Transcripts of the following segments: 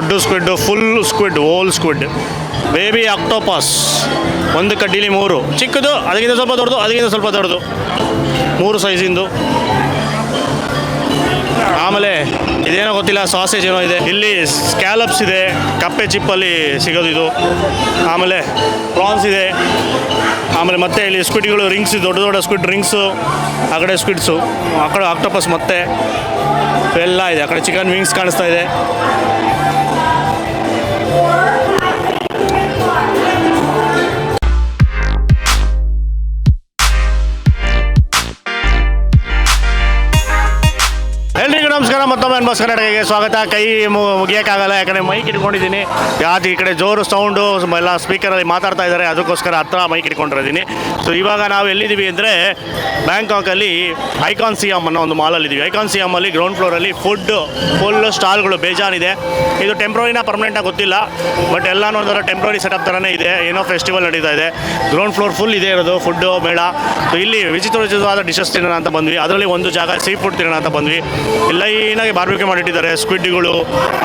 ದೊಡ್ಡ squid, full squid, whole squid. Baby octopus ಒಂದು ಕಡ್ಡಿಲಿ 3, ಚಿಕ್ಕದು ಅದಕ್ಕಿಂತ ಸ್ವಲ್ಪ ದೊಡ್ಡದು, ಅದಕ್ಕಿಂತ ಸ್ವಲ್ಪ ದೊಡ್ಡದು, 3 ಸೈಜಿಂದು. ಆಮೇಲೆ ಇದೇನೋ ಗೊತ್ತಿಲ್ಲ, ಸಾಸೇಜ್ ಏನೋ ಇದೆ. ಇಲ್ಲಿ ಸ್ಕ್ಯಾಲಪ್ಸ್ ಇದೆ, ಕಪ್ಪೆ ಚಿಪ್ಪಲ್ಲಿ ಸಿಗೋದು ಇದು. ಆಮೇಲೆ ಪ್ರಾನ್ಸ್ ಇದೆ. ಆಮೇಲೆ ಮತ್ತೆ ಇಲ್ಲಿ ಸ್ಕ್ವಿಡ್ಗಳು, ರಿಂಗ್ಸ್, ದೊಡ್ಡ ದೊಡ್ಡ ಸ್ಕ್ವಿಡ್ ರಿಂಗ್ಸು, ಆ ಕಡೆ ಸ್ಕ್ವಿಡ್ಸು, ಆ ಕಡೆ ಆಕ್ಟೋಪಸ್ ಮತ್ತೆ ಎಲ್ಲ ಇದೆ. ಆ ಕಡೆ ಚಿಕನ್ ವಿಂಗ್ಸ್ ಕಾಣಿಸ್ತಾ ಇದೆ. ಎಲ್ರಿಗೂ ನಮಸ್ಕಾರ, ಮತ್ತೊಮ್ಮೆ ಅನ್ಬಾಸ್ ಕರ್ನಾಟಕಕ್ಕೆ ಸ್ವಾಗತ. ಕೈ ಮುಗಿಯೋಕ್ಕಾಗಲ್ಲ, ಯಾಕಂದರೆ ಮೈಕ್ ಇಟ್ಕೊಂಡಿದ್ದೀನಿ. ಯಾವ್ದು ಈ ಕಡೆ ಜೋರು ಸೌಂಡು ಎಲ್ಲ ಸ್ಪೀಕರಲ್ಲಿ ಮಾತಾಡ್ತಾ ಇದ್ದಾರೆ, ಅದಕ್ಕೋಸ್ಕರ ಹತ್ರ ಮೈಕ್ ಇಟ್ಕೊಂಡಿದ್ದೀನಿ. ಸೊ ಇವಾಗ ನಾವು ಎಲ್ಲಿದ್ದೀವಿ ಅಂದರೆ ಬ್ಯಾಂಕಾಕಲ್ಲಿ ಐಕಾನ್ ಸಿಯಾಮ್ ಅನ್ನೋ ಒಂದು ಮಾಲಲ್ಲಿದ್ದೀವಿ. ಐಕಾನ್ ಸಿಯಾಮಲ್ಲಿ ಗ್ರೌಂಡ್ ಫ್ಲೋರಲ್ಲಿ ಫುಲ್ ಸ್ಟಾಲ್ಗಳು ಬೇಜಾನಿದೆ. ಇದು ಟೆಂಪ್ರರಿನ ಪರ್ಮನೆಂಟಾಗಿ ಗೊತ್ತಿಲ್ಲ, ಬಟ್ ಎಲ್ಲನೂ ಒಂಥರ ಟೆಂಪ್ರರಿ ಸೆಟಪ್ ಥರನೇ ಇದೆ. ಏನೋ ಫೆಸ್ಟಿವಲ್ ನಡೀತಾ ಇದೆ. ಗ್ರೌಂಡ್ ಫ್ಲೋರ್ ಫುಲ್ ಇದೆ ಇರೋದು, ಫುಡ್ಡು ಮೇಳ. ಸೊ ಇಲ್ಲಿ ವಿಚಿತ್ರವಾದ ಡಿಶಸ್ ತಿನ್ನೋಣ ಅಂತ ಬಂದ್ವಿ. ಅದರಲ್ಲಿ ಒಂದು ಜಾಗ ಸೀ ಫುಡ್ ತಿನ್ನೋಣ ಅಂತ ಬಂದ್ವಿ. ಲೈನಾಗಿ ಬಾರ್ಬಿಕ್ಯೂ ಮಾಡಿಟ್ಟಿದ್ದಾರೆ. ಸ್ಕ್ವಿಡ್ಗಳು,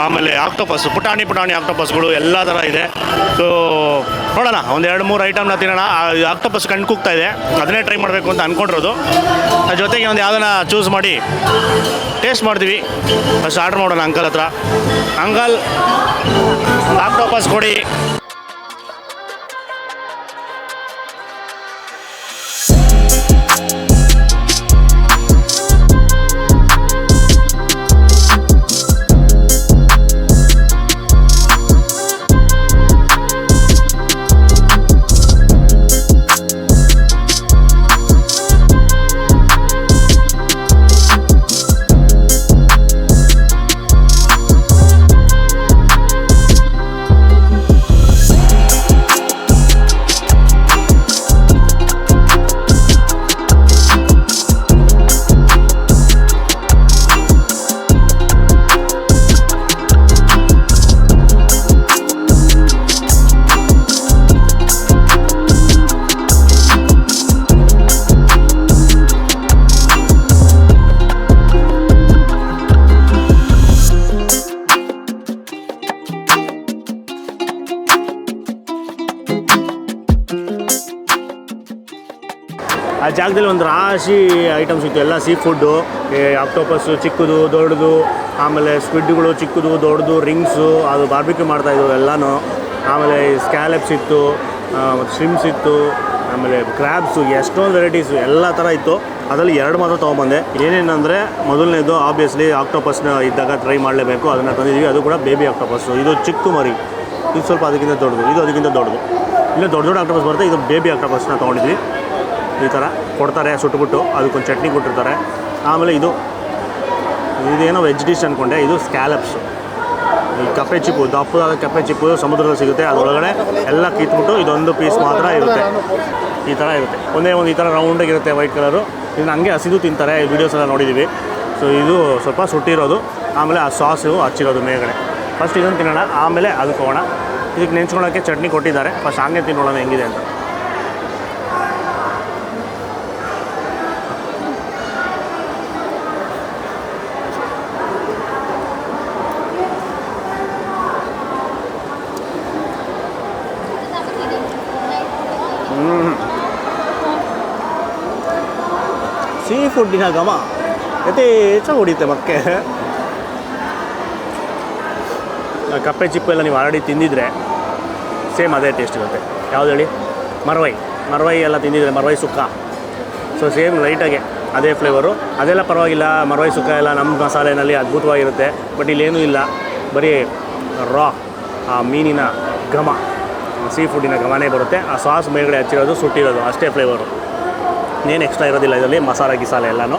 ಆಮೇಲೆ ಆಕ್ಟೋಪಸ್, ಪುಟಾಣಿ ಆಕ್ಟೋಪಸ್ಗಳು ಎಲ್ಲ ಥರ ಇದೆ. ಸೊ ನೋಡೋಣ, ಒಂದು 2-3 ಐಟಮ್ನ ತಿನ್ನೋಣ. ಆಕ್ಟೋಪಸ್ ಕಣ್ಣು ಕೂಗ್ತಾ ಇದೆ, ಅದನ್ನೇ ಟ್ರೈ ಮಾಡಬೇಕು ಅಂತ ಅಂದ್ಕೊಂಡಿರೋದು. ಜೊತೆಗೆ ಒಂದು ಯಾವುದನ್ನ ಚೂಸ್ ಮಾಡಿ ಟೇಸ್ಟ್ ಮಾಡ್ತೀವಿ. ಫಸ್ಟ್ ಆರ್ಡ್ರ್ ಮಾಡೋಣ ಅಂಕಲ್ ಹತ್ರ. ಅಂಕಲ್, ಆಕ್ಟೋಪಸ್ ಕೊಡಿ. ಆ ಜಾಗದಲ್ಲಿ ಒಂದು ರಾಶಿ ಐಟಮ್ಸ್ ಇತ್ತು, ಎಲ್ಲ ಸೀ ಫುಡ್ಡು. ಆಕ್ಟೋಪಸ್ಸು ಚಿಕ್ಕದು ದೊಡ್ಡದು, ಆಮೇಲೆ ಸ್ಕ್ವಿಡ್ಗಳು ಚಿಕ್ಕದು ದೊಡ್ಡದು, ರಿಂಗ್ಸು, ಅದು ಬಾರ್ಬಿಕ್ಯೂ ಮಾಡ್ತಾಯಿದ್ರು ಎಲ್ಲನೂ. ಆಮೇಲೆ ಸ್ಕ್ಯಾಲಪ್ಸ್ ಇತ್ತು, ಮತ್ತು ಶ್ರಿಮ್ಸ್ ಇತ್ತು, ಆಮೇಲೆ ಕ್ರ್ಯಾಬ್ಸು, ಎಷ್ಟೊಂದು ವೆರೈಟೀಸು ಎಲ್ಲ ಥರ ಇತ್ತು. ಅದರಲ್ಲಿ 2 ಮಾತ್ರ ತೊಗೊಂಬಂದೆ. ಏನೇನಂದರೆ ಮೊದಲನೇದು ಆಬ್ವಿಯಸ್ಲಿ ಆಕ್ಟೋಪಸ್ನ ಇದ್ದಾಗ ಟ್ರೈ ಮಾಡಲೇಬೇಕು, ಅದನ್ನು ತಂದಿದ್ದೀವಿ. ಅದು ಕೂಡ ಬೇಬಿ ಆಕ್ಟೋಪಸ್ಸು. ಇದು ಚಿಕ್ಕ ಮರಿ, ಇದು ಸ್ವಲ್ಪ ಅದಕ್ಕಿಂತ ದೊಡ್ಡದು, ಇದು ಅದಕ್ಕಿಂತ ದೊಡ್ಡದು. ಇಲ್ಲ ದೊಡ್ಡ ಆಕ್ಟೋಪಸ್ ಬರುತ್ತೆ, ಇದು ಬೇಬಿ ಆಕ್ಟೋಪಸ್ನ ತೊಗೊಂಡಿದ್ವಿ. ಈ ಥರ ಕೊಡ್ತಾರೆ, ಸುಟ್ಬಿಟ್ಟು ಅದಕ್ಕೊಂದು ಚಟ್ನಿ ಕೊಟ್ಟಿರ್ತಾರೆ. ಆಮೇಲೆ ಇದೇನೋ ವೆಜ್ ಡಿಶ್ ಅಂದ್ಕೊಂಡೆ, ಇದು ಸ್ಕ್ಯಾಲಪ್ಸು. ಈ ಕಪ್ಪೆ ಚಿಪ್ಪು, ದಪ್ಪದಾದ ಕಪ್ಪೆ ಚಿಪ್ಪು ಸಮುದ್ರದಲ್ಲಿ ಸಿಗುತ್ತೆ. ಅದರೊಳಗಡೆ ಎಲ್ಲ ಕಿತ್ಬಿಟ್ಟು ಇದೊಂದು ಪೀಸ್ ಮಾತ್ರ ಇರುತ್ತೆ. ಈ ಥರ ಇರುತ್ತೆ, ಒಂದೇ ಒಂದು ಈ ಥರ ರೌಂಡಾಗಿರುತ್ತೆ, ವೈಟ್ ಕಲರು. ಇದನ್ನ ಹಂಗೆ ಹಸಿದು ತಿಂತಾರೆ, ವೀಡಿಯೋಸ್ ಎಲ್ಲ ನೋಡಿದ್ದೀವಿ. ಸೊ ಇದು ಸ್ವಲ್ಪ ಸುಟ್ಟಿರೋದು, ಆಮೇಲೆ ಆ ಸಾಸು ಹಚ್ಚಿರೋದು ಮೇಲ್ಗಡೆ. ಫಸ್ಟ್ ಇದನ್ನು ತಿನ್ನೋಣ, ಆಮೇಲೆ ಅದಕ್ಕೆ ಹೋಗೋಣ. ಇದಕ್ಕೆ ನೆಂಚ್ಕೊಳ್ಳೋಕ್ಕೆ ಚಟ್ನಿ ಕೊಟ್ಟಿದ್ದಾರೆ. ಫಸ್ಟ್ ಹಂಗೆ ತಿನ್ನೋಣ ಹೆಂಗಿದೆ ಅಂತ. ಸೀ ಫುಡ್ಡಿನ ಘಮ ಯಥೇಚ್ಛ ಹೊಡಿತೆ ಮಕ್ಕೆ. ಕಪ್ಪೆ ಚಿಪ್ಪು ಎಲ್ಲ ನೀವು ಆಲ್ರೆಡಿ ತಿಂದಿದ್ರೆ ಸೇಮ್ ಅದೇ ಟೇಸ್ಟ್ ಇರುತ್ತೆ. ಯಾವ್ದು ಹೇಳಿ? ಮರ್ವೈ ಎಲ್ಲ ತಿಂದಿದ್ರೆ, ಮರ್ವೈ ಸುಕ್ಕ. ಸೊ ಸೇಮ್ ಲೈಟಾಗೆ ಅದೇ ಫ್ಲೇವರು. ಅದೆಲ್ಲ ಪರವಾಗಿಲ್ಲ, ಮರ್ವೈ ಸುಕ್ಕ ಎಲ್ಲ ನಮ್ಮ ಮಸಾಲೆನಲ್ಲಿ ಅದ್ಭುತವಾಗಿರುತ್ತೆ. ಬಟ್ ಇಲ್ಲೇನೂ ಇಲ್ಲ, ಬರೀ ರಾ ಆ ಮೀನಿನ ಘಮ, ಸೀ ಫುಡ್ಡಿನ ಘಮನೇ ಬರುತ್ತೆ. ಆ ಸಾಸ್ ಮೇಲ್ಗಡೆ ಹಚ್ಚಿರೋದು, ಸುಟ್ಟಿರೋದು ಅಷ್ಟೇ ಫ್ಲೇವರು, ಏನು ಎಕ್ಸ್ಟ್ರಾ ಇರೋದಿಲ್ಲ ಇದರಲ್ಲಿ, ಗಿಸಾಲೆ ಎಲ್ಲನೂ.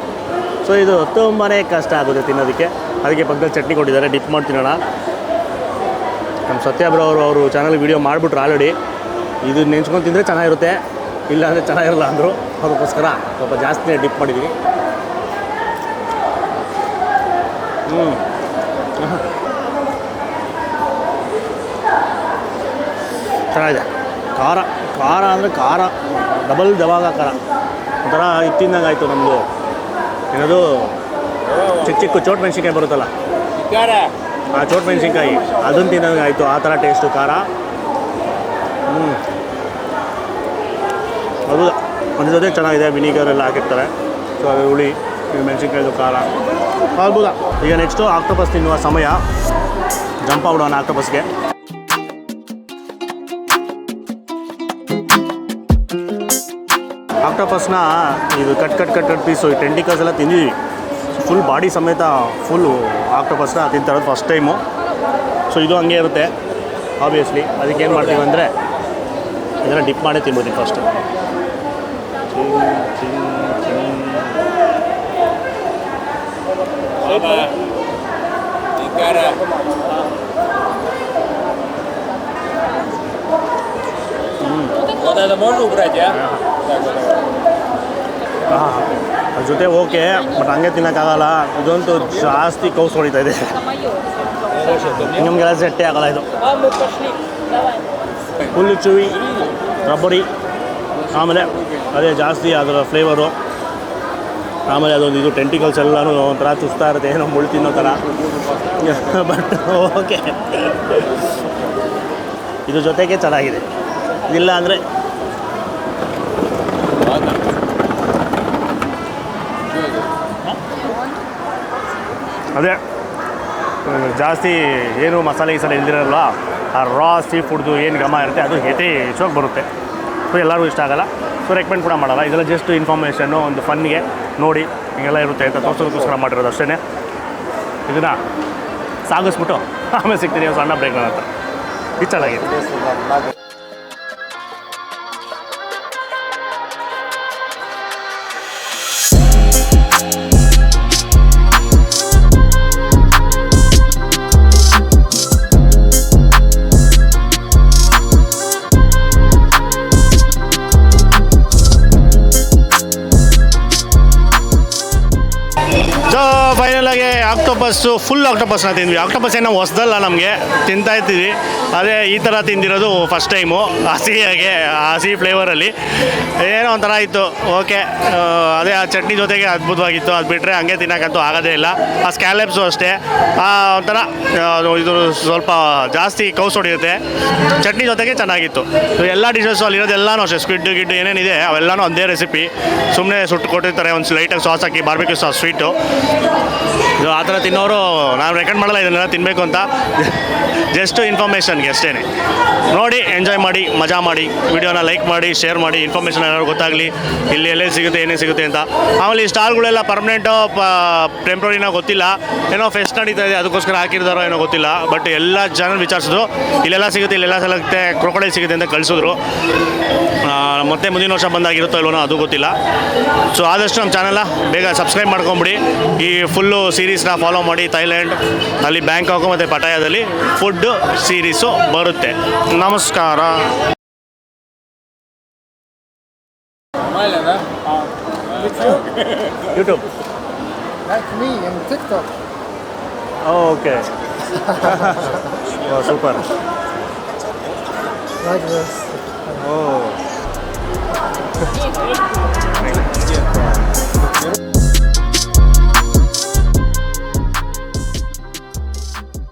ಸೊ ಇದು ತುಂಬಾ ಕಷ್ಟ ಆಗುತ್ತೆ ತಿನ್ನೋದಕ್ಕೆ. ಅದಕ್ಕೆ ಪಕ್ಕದಲ್ಲಿ ಚಟ್ನಿ ಕೊಟ್ಟಿದ್ದಾರೆ, ಡಿಪ್ ಮಾಡಿ ತಿನ್ನೋಣ. ನಮ್ಮ ಸತ್ಯ ಬ್ರೋ ಅವರು ಚಾನಲ್ ವೀಡಿಯೋ ಮಾಡಿಬಿಟ್ರು ಆಲ್ರೆಡಿ. ಇದು ನೆಂಚ್ಕೊಂಡು ತಿಂದರೆ ಚೆನ್ನಾಗಿರುತ್ತೆ, ಇಲ್ಲ ಅಂದರೆ ಚೆನ್ನಾಗಿರಲ್ಲ ಅಂದರು. ಅದಕ್ಕೋಸ್ಕರ ಸ್ವಲ್ಪ ಜಾಸ್ತಿನೇ ಡಿಪ್ ಮಾಡಿದ್ದೀವಿ. ಚೆನ್ನಾಗಿದೆ. ಖಾರ ಅಂದರೆ ಖಾರ, ಡಬಲ್ ದವಾಗ ಖಾರ, ಒಂಥರ ಇತ್ತಿಂದಂಗೆ ಆಯಿತು. ನಮ್ಮದು ಏನದು ಚಿಕ್ಕ ಚೋಟ್ ಮೆಣಸಿನ್ಕಾಯಿ ಬರುತ್ತಲ್ಲ, ಆ ಚೋಟ್ ಮೆಣಸಿನ್ಕಾಯಿ ಅದನ್ನು ತಿನ್ನೋಂಗೆ ಆಯಿತು, ಆ ಥರ ಟೇಸ್ಟು ಖಾರ. ಅದು ಅದ್ರ ಜೊತೆ ಚೆನ್ನಾಗಿದೆ, ವಿನಿಗರ್ ಎಲ್ಲ ಹಾಕಿರ್ತಾರೆ. ಸೊ ಅದು ಹುಳಿ, ಮೆಣಸಿನ್ಕಾಯಿದು ಖಾರ ಅದ್ಭುತ. ಈಗ ನೆಕ್ಸ್ಟು ಆಕ್ಟೋಪಸ್ ತಿನ್ನುವ ಸಮಯ. ಜಂಪ್ ಆಗ್ಬಿಡೋಣ ಆಕ್ಟೋಪಸ್ಗೆ. ಆಕ್ಟೋಪಸ್ನ ಇದು ಕಟ್ ಪೀಸು, ಈ ಟೆಂಟಿಕಲ್ಸ್ ಎಲ್ಲ ತಿಂದಿದ್ದೀವಿ. ಫುಲ್ ಬಾಡಿ ಸಮೇತ ಫುಲ್ಲು ಆಕ್ಟೋಪಸ್ನ ತಿಂತಾರೋದು ಫಸ್ಟ್ ಟೈಮು. ಸೊ ಇದು ಹಂಗೆ ಇರುತ್ತೆ ಆಬ್ವಿಯಸ್ಲಿ. ಅದಕ್ಕೆ ಏನು ಮಾಡ್ತೀವಿ ಅಂದರೆ ಇದನ್ನು ಡಿಪ್ ಮಾಡೇ ತಿನ್ಬೋದು ಫಸ್ಟ್. ಅದ್ರ ಜೊತೆ ಓಕೆ, ಬಟ್ ಹಂಗೆ ತಿನ್ನೋಕ್ಕಾಗಲ್ಲ. ಇದಂತೂ ಜಾಸ್ತಿ ಕೌಸ್ ಹೊಡಿತಾ ಇದೆ, ನಮಗೆಲ್ಲ ಸೆಟ್ಟೇ ಆಗಲ್ಲ ಇದು. ಫುಲ್ಲು ಚುವಿ ರಬ್ಬರಿ, ಆಮೇಲೆ ಅದೇ ಜಾಸ್ತಿ ಅದರ ಫ್ಲೇವರು. ಆಮೇಲೆ ಅದೊಂದು ಇದು ಟೆಂಟಿಕಲ್ಸ್ ಎಲ್ಲನೂ ಒಂಥರ ಚುಸ್ತಾ ಇರುತ್ತೆ, ಏನೋ ಮುಳ್ಳು ತಿನ್ನೋ ಥರ. ಬಟ್ ಓಕೆ, ಇದ್ರ ಜೊತೆಗೆ ಚೆನ್ನಾಗಿದೆ. ಇಲ್ಲ ಅಂದರೆ ಅದೇ ಜಾಸ್ತಿ ಏನು ಮಸಾಲೆ ಇಲ್ದಿರಲ್ಲ, ಆ ರಾ ಸೀ ಫುಡ್ದು ಏನು ಘಮ ಇರುತ್ತೆ ಅದು ಯಥೇಚ್ಛವಾಗಿ ಬರುತ್ತೆ. ಸೊ ಎಲ್ಲರಿಗೂ ಇಷ್ಟ ಆಗಲ್ಲ, ಸೊ ರೆಕಮೆಂಡ್ ಕೂಡ ಮಾಡಲ್ಲ. ಇದೆಲ್ಲ ಜಸ್ಟ್ ಇನ್ಫಾರ್ಮೇಷನ್ನು, ಒಂದು ಫನ್ಗೆ ನೋಡಿ ಹಿಂಗೆಲ್ಲ ಇರುತ್ತೆ ಅಂತ ತೋರಿಸೋದಕ್ಕೋಸ್ಕರ ಮಾಡಿರೋದು ಅಷ್ಟೇ. ಇದನ್ನು ಸಾಗಿಸ್ಬಿಟ್ಟು ಆಮೇಲೆ ಸಿಗ್ತೀನಿ ಸಣ್ಣ ಬ್ರೇಕ್ ನನ್ನ ಹತ್ರ. ಇದು ಚೆನ್ನಾಗಿದೆ. ಫೈನಲಾಗಿ ಆಕ್ಟೋಪಸ್ಸು ಫುಲ್ ಆಕ್ಟೋಪಸ್ನ ತಿಂದ್ವಿ. ಆಕ್ಟೋಪಸ್ ಏನೋ ಹೊಸದಲ್ಲ, ನಮಗೆ ತಿಂತಾ ಇರ್ತೀವಿ. ಅದೇ ಈ ಥರ ತಿಂದಿರೋದು ಫಸ್ಟ್ ಟೈಮು, ಹಸಿಯಾಗೆ ಹಸಿ ಫ್ಲೇವರಲ್ಲಿ ಏನೋ ಒಂಥರ ಇತ್ತು. ಓಕೆ, ಅದೇ ಆ ಚಟ್ನಿ ಜೊತೆಗೆ ಅದ್ಭುತವಾಗಿತ್ತು. ಅದು ಬಿಟ್ಟರೆ ಹಂಗೆ ತಿನ್ನೋಕ್ಕಂತೂ ಆಗೋದೇ ಇಲ್ಲ. ಆ ಸ್ಕ್ಯಾಲೆಪ್ಸು ಅಷ್ಟೇ ಒಂಥರ ಇದು ಸ್ವಲ್ಪ ಜಾಸ್ತಿ ಕೌಸ್ ಹೊಡಿಯುತ್ತೆ. ಚಟ್ನಿ ಜೊತೆಗೆ ಚೆನ್ನಾಗಿತ್ತು. ಎಲ್ಲ ಡಿಶಸ್ಸು ಅಲ್ಲಿರೋದೆಲ್ಲನೂ ಅಷ್ಟೇ, ಸ್ಕ್ವಿಡ್ ಗಿಡ್ಡು ಏನೇನಿದೆ ಅವೆಲ್ಲನೂ ಒಂದೇ ರೆಸಿಪಿ. ಸುಮ್ಮನೆ ಸುಟ್ಟು ಕೊಟ್ಟಿರ್ತಾರೆ, ಒಂದು ಲೈಟಾಗಿ ಸಾಸ್ ಹಾಕಿ, ಬಾರ್ಬಿಕ್ಯೂ ಸಾಸ್ ಸ್ವೀಟು. ಇದು ಆ ಥರ ತಿನ್ನೋರು ನಾನು ರೆಕಮೆಂಡ್ ಮಾಡಲ್ಲ ಇದನ್ನೆಲ್ಲ ತಿನ್ನಬೇಕು ಅಂತ. ಜಸ್ಟ್ ಇನ್ಫಾರ್ಮೇಷನ್ಗೆ ಅಷ್ಟೇ. ನೋಡಿ, ಎಂಜಾಯ್ ಮಾಡಿ, ಮಜಾ ಮಾಡಿ, ವಿಡಿಯೋನ ಲೈಕ್ ಮಾಡಿ, ಶೇರ್ ಮಾಡಿ, ಇನ್ಫಾರ್ಮೇಷನ್ ಏನಾದ್ರು ಗೊತ್ತಾಗಲಿ, ಇಲ್ಲಿ ಎಲ್ಲೇ ಸಿಗುತ್ತೆ ಏನೇ ಸಿಗುತ್ತೆ ಅಂತ. ಆಮೇಲೆ ಈ ಸ್ಟಾಲ್ಗಳೆಲ್ಲ ಪರ್ಮನೆಂಟು ಟೆಂಪ್ರರಿನೋ ಗೊತ್ತಿಲ್ಲ, ಏನೋ ಫೆಸ್ಟ್ ನಡೀತಾ ಇದೆ ಅದಕ್ಕೋಸ್ಕರ ಹಾಕಿರ್ತಾರೋ ಏನೋ ಗೊತ್ತಿಲ್ಲ. ಬಟ್ ಎಲ್ಲ ಜನ ವಿಚಾರಿಸಿದ್ರು, ಇಲ್ಲೆಲ್ಲ ಸಿಗುತ್ತೆ, ಇಲ್ಲೆಲ್ಲ ಸಿಗುತ್ತೆ, ಕ್ರೊಕೊಡೈಲ್ ಸಿಗುತ್ತೆ ಅಂತ ಕಳಿಸಿದ್ರು. ಮತ್ತೆ ಮುಂದಿನ ವರ್ಷ ಬಂದಾಗಿರುತ್ತೋ ಇಲ್ವೋ ಅದು ಗೊತ್ತಿಲ್ಲ. ಸೊ ಆದಷ್ಟು ನಮ್ಮ ಚಾನಲ್ನ ಬೇಗ ಸಬ್ಸ್ಕ್ರೈಬ್ ಮಾಡ್ಕೊಂಬಿಡಿ. ಈ ಫುಲ್ಲು ಸೀರೀಸ್ನ ಫಾಲೋ ಮಾಡಿ. ಥೈಲ್ಯಾಂಡ್ ಅಲ್ಲಿ ಬ್ಯಾಂಕಾಕು ಮತ್ತು ಪಟಾಯಾದಲ್ಲಿ ಫುಡ್ ಸೀರೀಸು ಬರುತ್ತೆ. ನಮಸ್ಕಾರ. YouTube Like me in TikTok. Okay. Super. Like this. O